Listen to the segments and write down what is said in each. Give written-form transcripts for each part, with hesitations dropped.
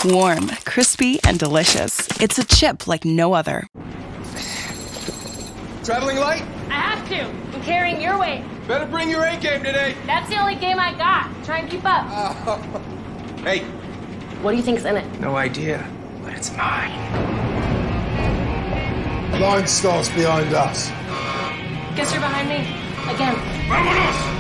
Warm, crispy, and delicious. It's a chip like no other. Traveling light? I have to. I'm carrying your weight. Better bring your A game today. That's the only game I got. Try and keep up. Hey. What do you think's in it? No idea, but it's mine. Line starts behind us. Guess you're behind me. Again. Vámonos!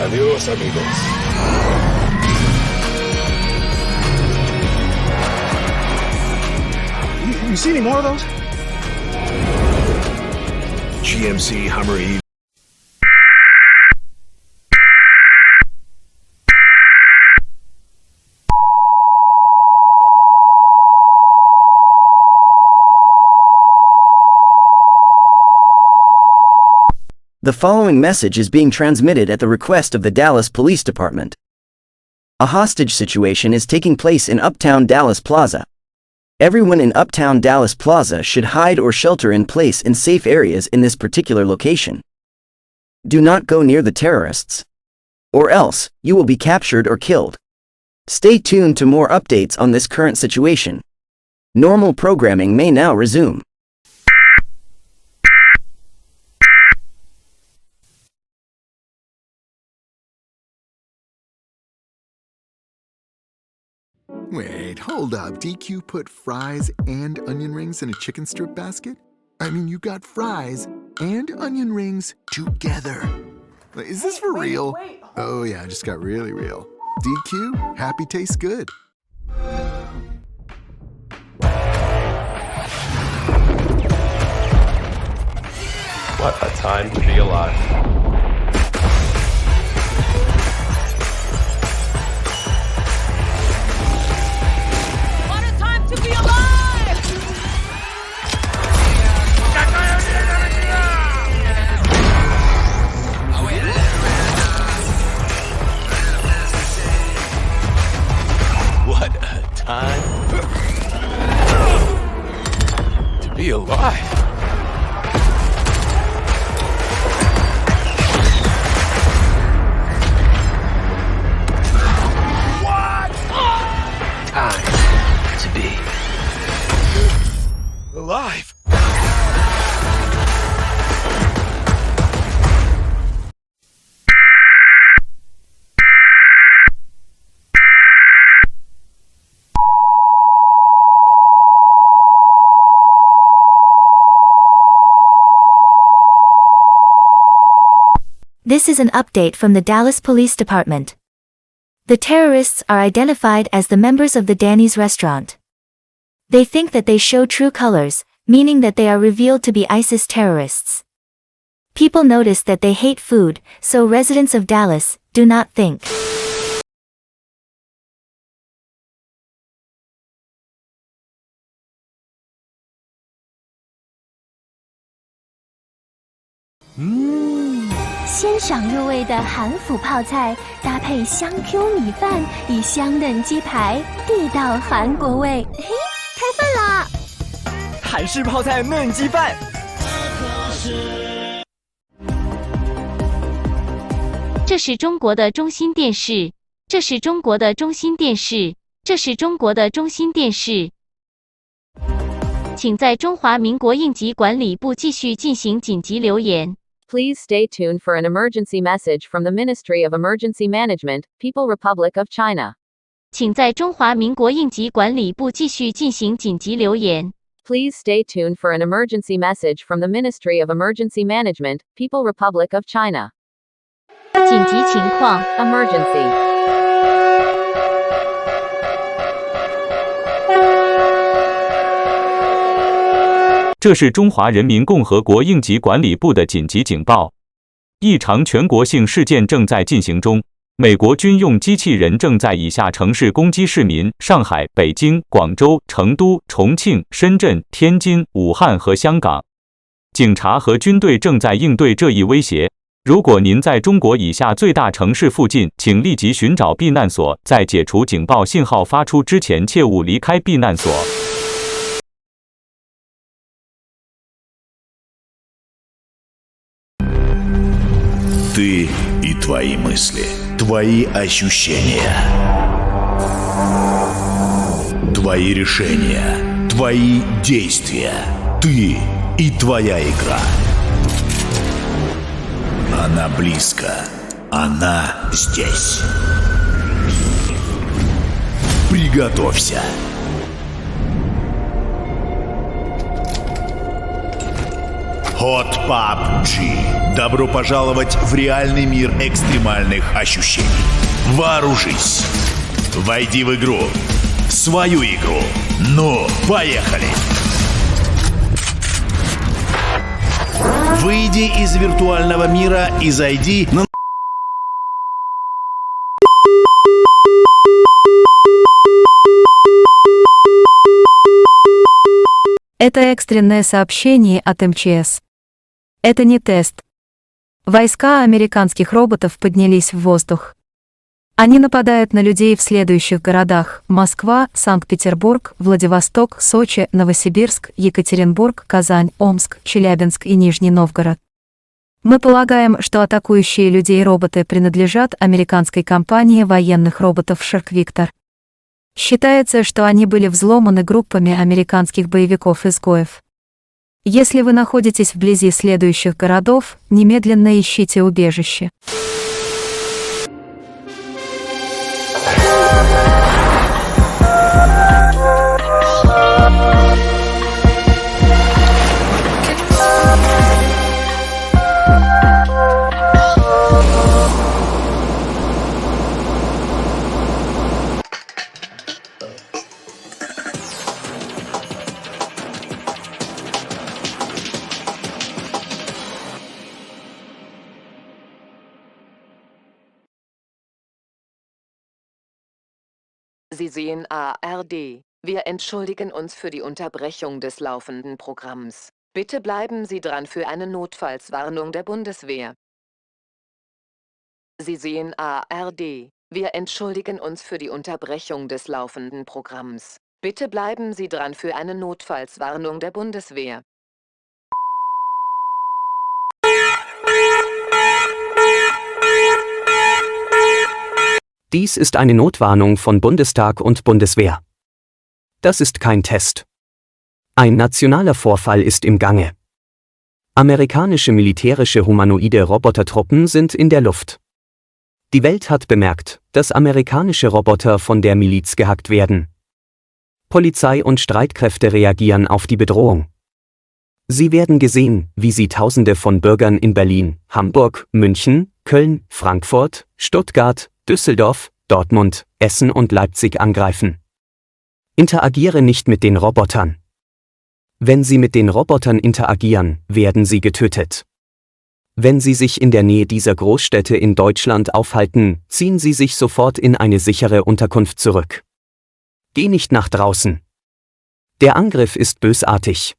Adios, amigos. You see any more of those? GMC Hummer EV. The following message is being transmitted at the request of the Dallas Police Department. A hostage situation is taking place in Uptown Dallas Plaza. Everyone in Uptown Dallas Plaza should hide or shelter in place in safe areas in this particular location. Do not go near the terrorists, or else you will be captured or killed. Stay tuned to more updates on this current situation. Normal programming may now resume. Wait, hold up. DQ put fries and onion rings in a chicken strip basket? I mean, you got fries and onion rings together. Is this for real? Wait. Oh yeah, it just got really real. DQ, happy tastes good. What a time to be alive. To be alive! What a time to be alive. Time to be alive. This is an update from the Dallas Police Department. The terrorists are identified as the members of the Danny's restaurant. They think that they show true colors, meaning that they are revealed to be ISIS terrorists. People notice that they hate food, so residents of Dallas do not think. 鲜赏入味的韩府泡菜，搭配香 Q 米饭，以香嫩鸡排，地道韩国味。嘿，开饭啦！韩式泡菜焖鸡饭。这是中国的中心电视，这是中国的中心电视，这是中国的中心电视。请在中华民国应急管理部继续进行紧急留言。 Please stay tuned for an emergency message from the Ministry of Emergency Management, People Republic of China. 请在中华民国应急管理部继续进行紧急留言。 Please stay tuned for an emergency message from the Ministry of Emergency Management, People Republic of China. 紧急情况 Emergency. 这是中华人民共和国应急管理部的紧急警报，一场全国性事件正在进行中。美国军用机器人正在以下城市攻击市民：上海、北京、广州、成都、重庆、深圳、天津、武汉和香港。警察和军队正在应对这一威胁。如果您在中国以下最大城市附近，请立即寻找避难所，在解除警报信号发出之前，切勿离开避难所。Ты и твои мысли, твои ощущения, твои решения, твои действия. Ты и твоя игра. Она близко. Она здесь. Приготовься. Hot PUBG. Добро пожаловать в реальный мир экстремальных ощущений. Вооружись. Войди в игру. В свою игру. Ну, поехали. Выйди из виртуального мира и зайди на... Это экстренное сообщение от МЧС. Это не тест. Войска американских роботов поднялись в воздух. Они нападают на людей в следующих городах: Москва, Санкт-Петербург, Владивосток, Сочи, Новосибирск, Екатеринбург, Казань, Омск, Челябинск и Нижний Новгород. Мы полагаем, что атакующие людей роботы принадлежат американской компании военных роботов Shark Victor. Считается, что они были взломаны группами американских боевиков-изгоев. Если вы находитесь вблизи следующих городов, немедленно ищите убежище. Sie sehen ARD. Wir entschuldigen uns für die Unterbrechung des laufenden Programms. Bitte bleiben Sie dran für eine Notfallswarnung der Bundeswehr. Sie sehen ARD. Wir entschuldigen uns für die Unterbrechung des laufenden Programms. Bitte bleiben Sie dran für eine Notfallswarnung der Bundeswehr. Dies ist eine Notwarnung von Bundestag und Bundeswehr. Das ist kein Test. Ein nationaler Vorfall ist im Gange. Amerikanische militärische humanoide Robotertruppen sind in der Luft. Die Welt hat bemerkt, dass amerikanische Roboter von der Miliz gehackt werden. Polizei und Streitkräfte reagieren auf die Bedrohung. Sie werden gesehen, wie sie Tausende von Bürgern in Berlin, Hamburg, München, Köln, Frankfurt, Stuttgart, Düsseldorf, Dortmund, Essen und Leipzig angreifen. Interagiere nicht mit den Robotern. Wenn Sie mit den Robotern interagieren, werden Sie getötet. Wenn Sie sich in der Nähe dieser Großstädte in Deutschland aufhalten, ziehen Sie sich sofort in eine sichere Unterkunft zurück. Geh nicht nach draußen. Der Angriff ist bösartig.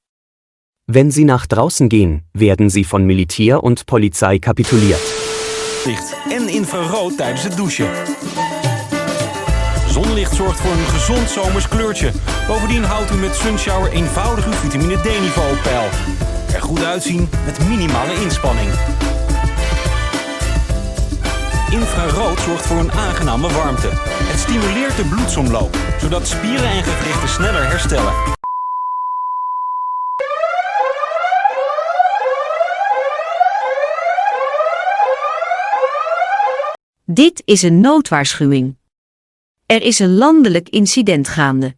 Wenn Sie nach draußen gehen, werden Sie von Militär und Polizei kapituliert. En infrarood tijdens het douchen. Zonlicht zorgt voor een gezond zomers kleurtje. Bovendien houdt u met Sunshower eenvoudig uw vitamine D-niveau op peil. Er goed uitzien met minimale inspanning. Infrarood zorgt voor een aangename warmte. Het stimuleert de bloedsomloop, zodat spieren en gewrichten sneller herstellen. Dit is een noodwaarschuwing. Er is een landelijk incident gaande.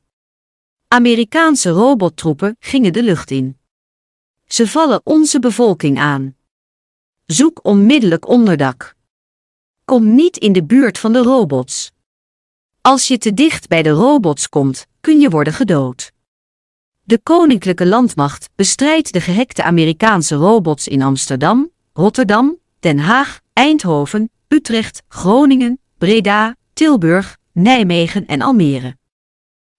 Amerikaanse robottroepen gingen de lucht in. Ze vallen onze bevolking aan. Zoek onmiddellijk onderdak. Kom niet in de buurt van de robots. Als je te dicht bij de robots komt, kun je worden gedood. De Koninklijke Landmacht bestrijdt de gehackte Amerikaanse robots in Amsterdam, Rotterdam, Den Haag, Eindhoven, Utrecht, Groningen, Breda, Tilburg, Nijmegen en Almere.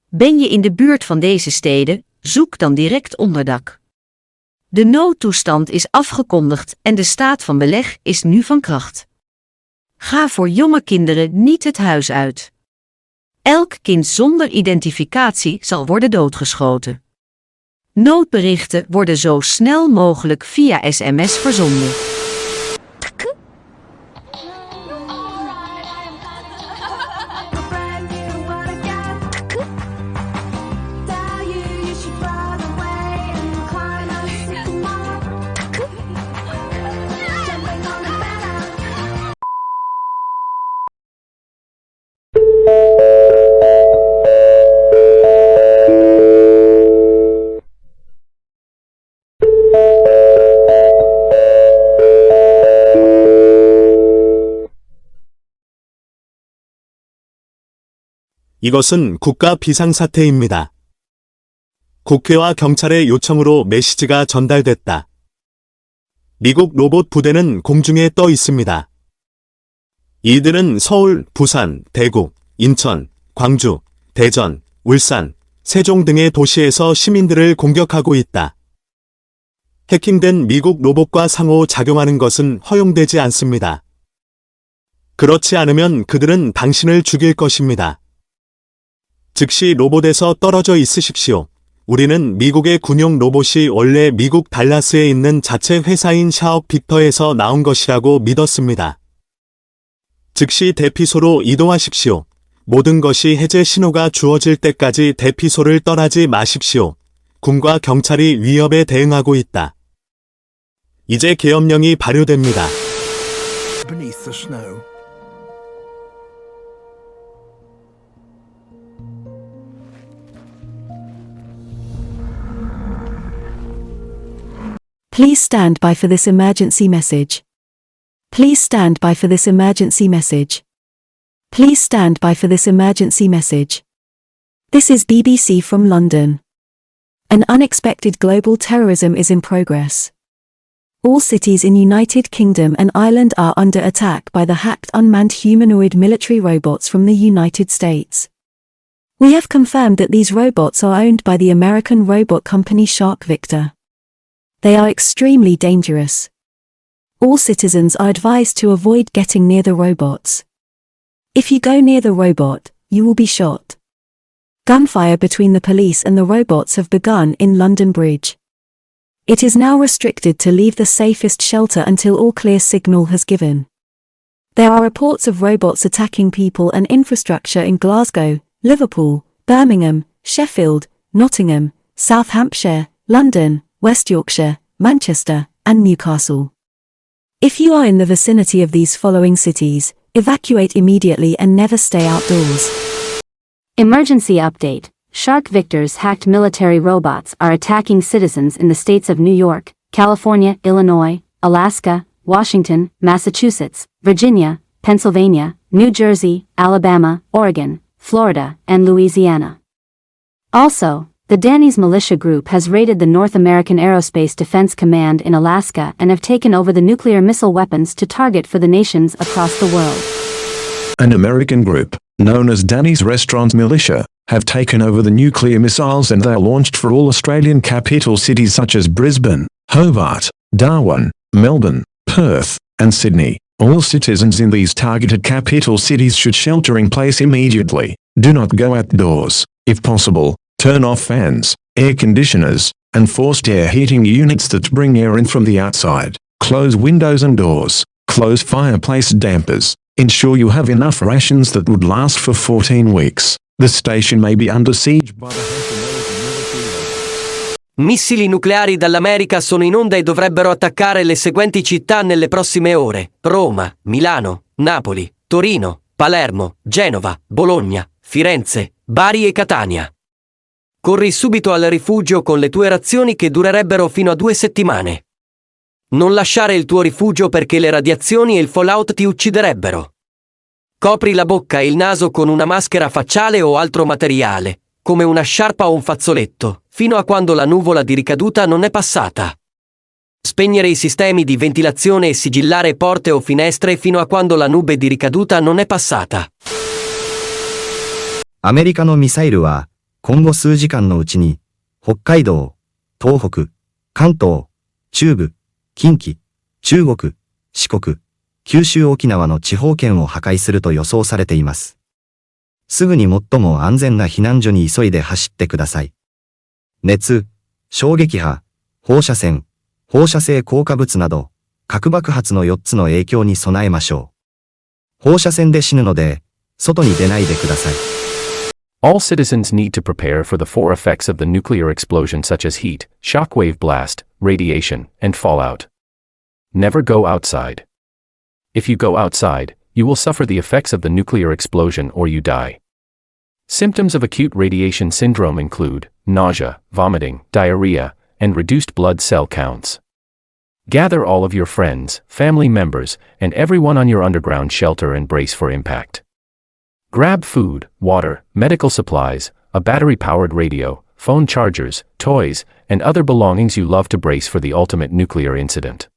Ben je in de buurt van deze steden, zoek dan direct onderdak. De noodtoestand is afgekondigd en de staat van beleg is nu van kracht. Ga voor jonge kinderen niet het huis uit. Elk kind zonder identificatie zal worden doodgeschoten. Noodberichten worden zo snel mogelijk via sms verzonden. 이것은 국가 비상사태입니다. 국회와 경찰의 요청으로 메시지가 전달됐다. 미국 로봇 부대는 공중에 떠 있습니다. 이들은 서울, 부산, 대구, 인천, 광주, 대전, 울산, 세종 등의 도시에서 시민들을 공격하고 있다. 해킹된 미국 로봇과 상호작용하는 것은 허용되지 않습니다. 그렇지 않으면 그들은 당신을 죽일 것입니다. 즉시 로봇에서 떨어져 있으십시오. 우리는 미국의 군용 로봇이 원래 미국 달라스에 있는 자체 회사인 샤업 빅터에서 나온 것이라고 믿었습니다. 즉시 대피소로 이동하십시오. 모든 것이 해제 신호가 주어질 때까지 대피소를 떠나지 마십시오. 군과 경찰이 위협에 대응하고 있다. 이제 계엄령이 발효됩니다. Beneath the snow. Please stand by for this emergency message. Please stand by for this emergency message. Please stand by for this emergency message. This is BBC from London. An unexpected global terrorism is in progress. All cities in United Kingdom and Ireland are under attack by the hacked unmanned humanoid military robots from the United States. We have confirmed that these robots are owned by the American robot company Shark Victor. They are extremely dangerous. All citizens are advised to avoid getting near the robots. If you go near the robot, you will be shot. Gunfire between the police and the robots have begun in London Bridge. It is now restricted to leave the safest shelter until all clear signal has given. There are reports of robots attacking people and infrastructure in Glasgow, Liverpool, Birmingham, Sheffield, Nottingham, South Hampshire, London, West Yorkshire, Manchester, and Newcastle. If you are in the vicinity of these following cities, evacuate immediately and never stay outdoors. Emergency update. Shark Victor's hacked military robots are attacking citizens in the states of New York, California, Illinois, Alaska, Washington, Massachusetts, Virginia, Pennsylvania, New Jersey, Alabama, Oregon, Florida, and Louisiana. Also, the Danny's militia group has raided the North American Aerospace Defense Command in Alaska and have taken over the nuclear missile weapons to target for the nations across the world. An American group, known as Danny's Restaurant Militia, have taken over the nuclear missiles and they are launched for all Australian capital cities such as Brisbane, Hobart, Darwin, Melbourne, Perth, and Sydney. All citizens in these targeted capital cities should shelter in place immediately. Do not go outdoors. If possible, turn off fans, air conditioners, and forced air heating units that bring air in from the outside. Close windows and doors. Close fireplace dampers. Ensure you have enough rations that would last for 14 weeks. The station may be under siege by the Missili nucleari dall'America sono in onda e dovrebbero attaccare le seguenti città nelle prossime ore: Roma, Milano, Napoli, Torino, Palermo, Genova, Bologna, Firenze, Bari e Catania. Corri subito al rifugio con le tue razioni che durerebbero fino a 2 settimane. Non lasciare il tuo rifugio perché le radiazioni e il fallout ti ucciderebbero. Copri la bocca e il naso con una maschera facciale o altro materiale, come una sciarpa o un fazzoletto, fino a quando la nuvola di ricaduta non è passata. Spegnere i sistemi di ventilazione e sigillare porte o finestre fino a quando la nube di ricaduta non è passata. アメリカのミサイルは、今後数時間のうちに、北海道、東北、関東、中部、近畿、中国、四国、九州沖縄の地方圏を破壊すると予想されています。すぐに最も安全な避難所に急いで走ってください。熱、衝撃波、放射線、放射性硬化物など、核爆発の4つの影響に備えましょう。放射線で死ぬので、外に出ないでください。All citizens need to prepare for the 4 effects of the nuclear explosion such as heat, shockwave blast, radiation, and fallout. Never go outside. If you go outside, you will suffer the effects of the nuclear explosion or you die. Symptoms of acute radiation syndrome include nausea, vomiting, diarrhea, and reduced blood cell counts. Gather all of your friends, family members, and everyone on your underground shelter and brace for impact. Grab food, water, medical supplies, a battery-powered radio, phone chargers, toys, and other belongings you love to brace for the ultimate nuclear incident.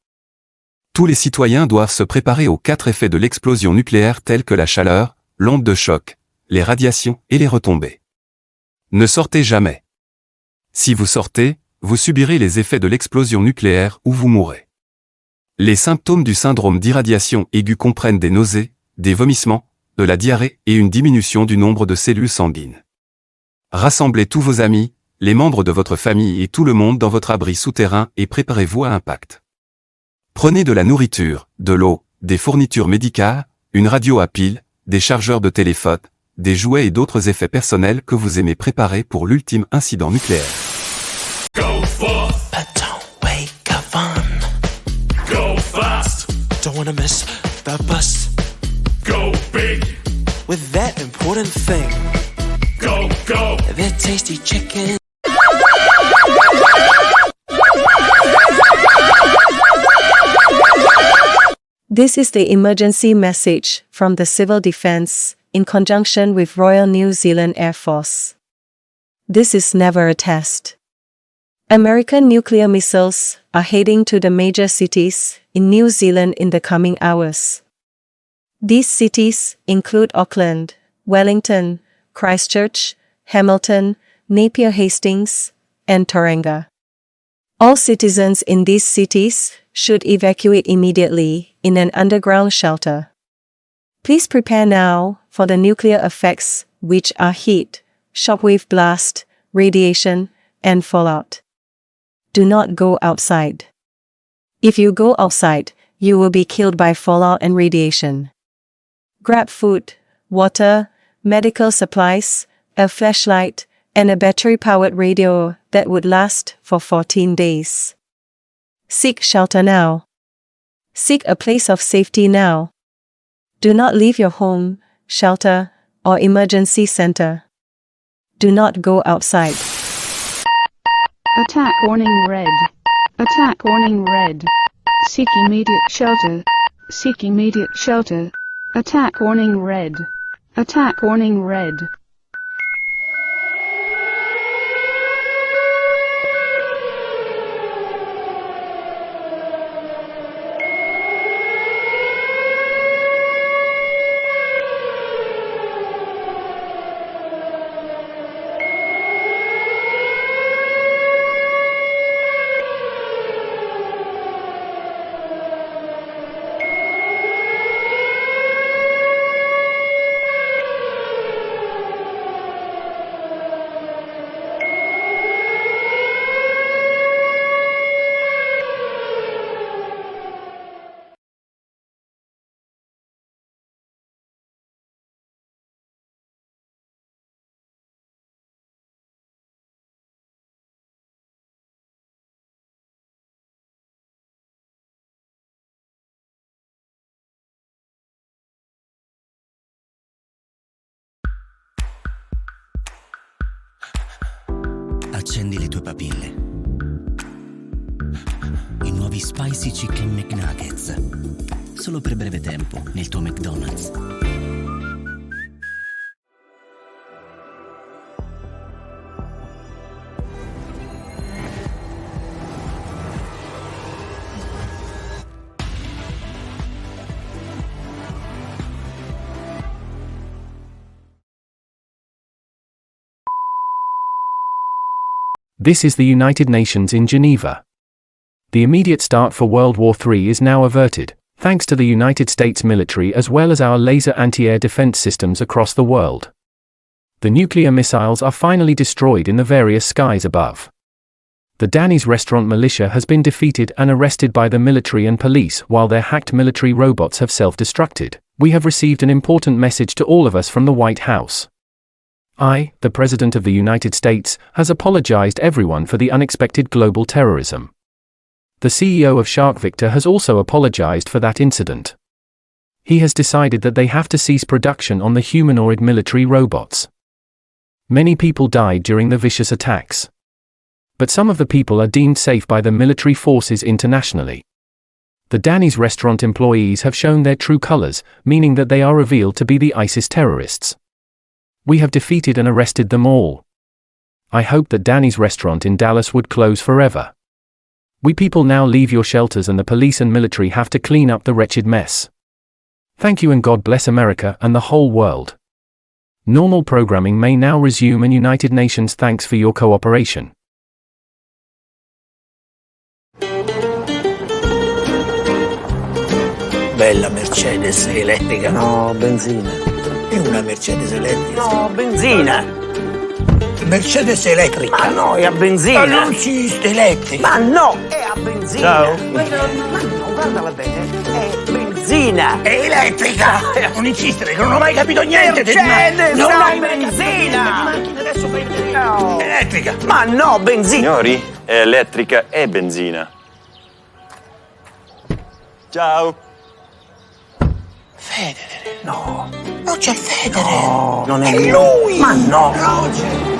Tous les citoyens doivent se préparer aux 4 effets de l'explosion nucléaire tels que la chaleur, l'onde de choc, les radiations et les retombées. Ne sortez jamais. Si vous sortez, vous subirez les effets de l'explosion nucléaire ou vous mourrez. Les symptômes du syndrome d'irradiation aiguë comprennent des nausées, des vomissements, de la diarrhée et une diminution du nombre de cellules sanguines. Rassemblez tous vos amis, les membres de votre famille et tout le monde dans votre abri souterrain et préparez-vous à impact. Prenez de la nourriture, de l'eau, des fournitures médicales, une radio à pile, des chargeurs de téléphone, des jouets et d'autres effets personnels que vous aimez préparer pour l'ultime incident nucléaire. Go forth, but don't wake up on. Go fast, don't wanna miss the bus. Go big, with that important thing. Go, go, that tasty chicken. This is the emergency message from the Civil Defence, in conjunction with Royal New Zealand Air Force. This is never a test. American nuclear missiles are heading to the major cities in New Zealand in the coming hours. These cities include Auckland, Wellington, Christchurch, Hamilton, Napier Hastings, and Tauranga. All citizens in these cities should evacuate immediately in an underground shelter. Please prepare now for the nuclear effects, which are heat, shockwave blast, radiation, and fallout. Do not go outside. If you go outside, you will be killed by fallout and radiation. Grab food, water, medical supplies, a flashlight, and a battery-powered radio that would last for 14 days. Seek shelter now. Seek a place of safety now. Do not leave your home, shelter, or emergency center. Do not go outside. Attack warning red. Attack warning red. Seek immediate shelter. Seek immediate shelter. Attack warning red. Attack warning red. Accendi le tue papille. I nuovi Spicy Chicken McNuggets. Solo per breve tempo nel tuo McDonald's. This is the United Nations in Geneva. The immediate start for World War III is now averted, thanks to the United States military as well as our laser anti-air defense systems across the world. The nuclear missiles are finally destroyed in the various skies above. The Danny's restaurant militia has been defeated and arrested by the military and police while their hacked military robots have self-destructed. We have received an important message to all of us from the White House. I, the President of the United States, has apologized everyone for the unexpected global terrorism. The CEO of Shark Victor has also apologized for that incident. He has decided that they have to cease production on the humanoid military robots. Many people died during the vicious attacks. But some of the people are deemed safe by the military forces internationally. The Danny's restaurant employees have shown their true colors, meaning that they are revealed to be the ISIS terrorists. We have defeated and arrested them all. I hope that Danny's restaurant in Dallas would close forever. We people now leave your shelters and the police and military have to clean up the wretched mess. Thank you and God bless America and the whole world. Normal programming may now resume and United Nations thanks for your cooperation. Bella Mercedes elettrica. No, benzina. È una Mercedes elettrica. No, benzina. Mercedes elettrica. Ma no, è a benzina. Ma non esiste elettrica. Ma no, è a benzina. Ciao. Ma no, guardala bene, è benzina. È elettrica. Non insistere, che non ho mai capito niente. Mercedes, non no, hai benzina. Di macchina adesso fai vedere. No. Elettrica. Ma no, benzina. Signori, è elettrica e benzina. Ciao. Federer, no. Non c'è Federer. No, non è lui. Ma no. Roger.